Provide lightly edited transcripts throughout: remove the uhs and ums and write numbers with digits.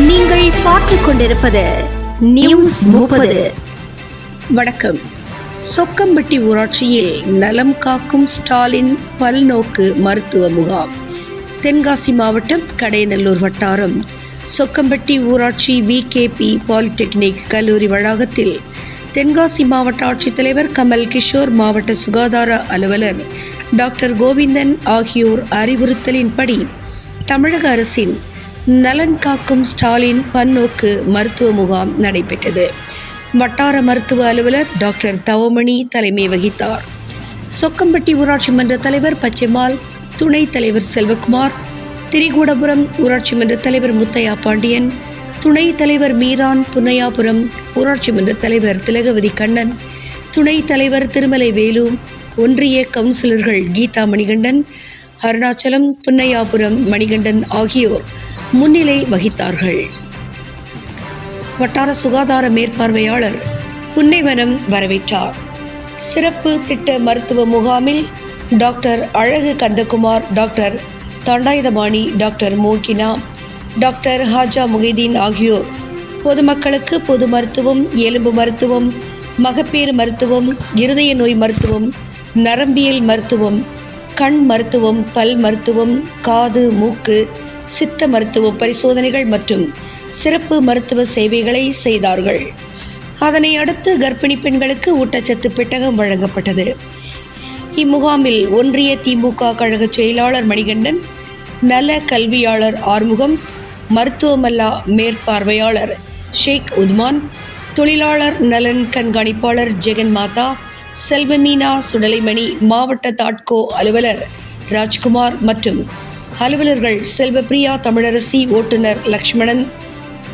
நீங்கள் பார்த்துக் கொண்டிருப்பது நியூஸ் 30. வணக்கம். சொக்கம்பட்டி ஊராட்சியில் நலம் காக்கும் ஸ்டாலின் பல்நோக்கு மருத்துவ முகாம். தென்காசி மாவட்டம் கடையநல்லூர் வட்டாரம் சொக்கம்பட்டி ஊராட்சி விகேபி பாலிடெக்னிக் கல்லூரி வளாகத்தில் தென்காசி மாவட்ட ஆட்சித்தலைவர் கமல் கிஷோர், மாவட்ட சுகாதார அலுவலர் டாக்டர் கோவிந்தன் ஆகியோர் அறிவுறுத்தலின்படி தமிழக அரசின் நலன் காக்கும் ஸ்டாலின் பன்னோக்கு மருத்துவ முகாம் நடைபெற்றது. வட்டார மருத்துவ அலுவலர் டாக்டர் தவமணி தலைமை வகித்தார். சொக்கம்பட்டி ஊராட்சி மன்ற தலைவர் பச்சைமால், துணைத் தலைவர் செல்வகுமார், திரிகூடபுரம் ஊராட்சி மன்ற தலைவர் முத்தையா பாண்டியன், துணைத் தலைவர் மீரான், புன்னையாபுரம் ஊராட்சி மன்ற தலைவர் திலகவதி கண்ணன், துணைத் தலைவர் திருமலை வேலு, ஒன்றிய கவுன்சிலர்கள் கீதா மணிகண்டன், அருணாச்சலம், புன்னையாபுரம் மணிகண்டன் ஆகியோர் முன்னிலை வகித்தார்கள். வட்டார சுகாதார மேற்பார்வையாளர் புன்னைவனம் வரவேற்றார். சிறப்பு திட்ட மருத்துவ முகாமில் doctor Azhagu Kandakumar, doctor Thandayuthapani, doctor மோகினா, டாக்டர் ஹாஜா முகைதீன் ஆகியோர் பொதுமக்களுக்கு பொது மருத்துவம், எலும்பு மருத்துவம், மகப்பேறு மருத்துவம், இருதய நோய் மருத்துவம், நரம்பியல் மருத்துவம், கண் மருத்துவம், பல் மருத்துவம், காது, மூக்கு, சித்த மருத்துவ பரிசோதனைகள் மற்றும் சிறப்பு மருத்துவ சேவைகளை செய்தார்கள். அதனை அடுத்து கர்ப்பிணி பெண்களுக்கு ஊட்டச்சத்து பெட்டகம் வழங்கப்பட்டது. இம்முகாமில் ஒன்றிய திமுக கழக செயலாளர் மணிகண்டன், நல கல்வியாளர் ஆறுமுகம், மருத்துவமல்லா மேற்பார்வையாளர் ஷேக் உத்மான், தொழிலாளர் நலன் கண்காணிப்பாளர் ஜெகன் மாதா, செல்வமீனா சுடலைமணி, மாவட்ட தாட்கோ அலுவலர் ராஜ்குமார் மற்றும் அலுவலர்கள் செல்வப்பிரியா, தமிழரசி, ஓட்டுநர் லக்ஷ்மணன்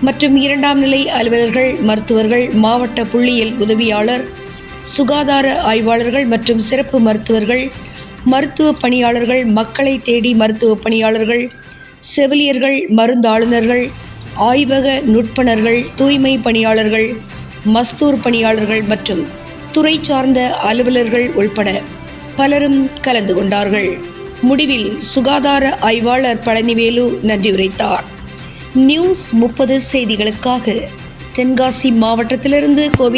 மற்றும் இரண்டாம் நிலை அலுவலர்கள், மருத்துவர்கள், மாவட்ட புள்ளியியல் உதவியாளர், சுகாதார ஆய்வாளர்கள் மற்றும் சிறப்பு மருத்துவர்கள், மருத்துவ பணியாளர்கள், மக்களை தேடி மருத்துவ பணியாளர்கள், செவிலியர்கள், மருந்தாளுநர்கள், ஆய்வக நுட்பனர்கள், தூய்மை பணியாளர்கள், மஸ்தூர் பணியாளர்கள் மற்றும் துறை சார்ந்த அலுவலர்கள் உள்பட பலரும் கலந்து கொண்டார்கள். முடிவில் சுகாதார ஆய்வாளர் பழனிவேலு நன்றி உரைத்தார். நியூஸ் 30 செய்திகளுக்காக தென்காசி மாவட்டத்திலிருந்து கோவிந்த்.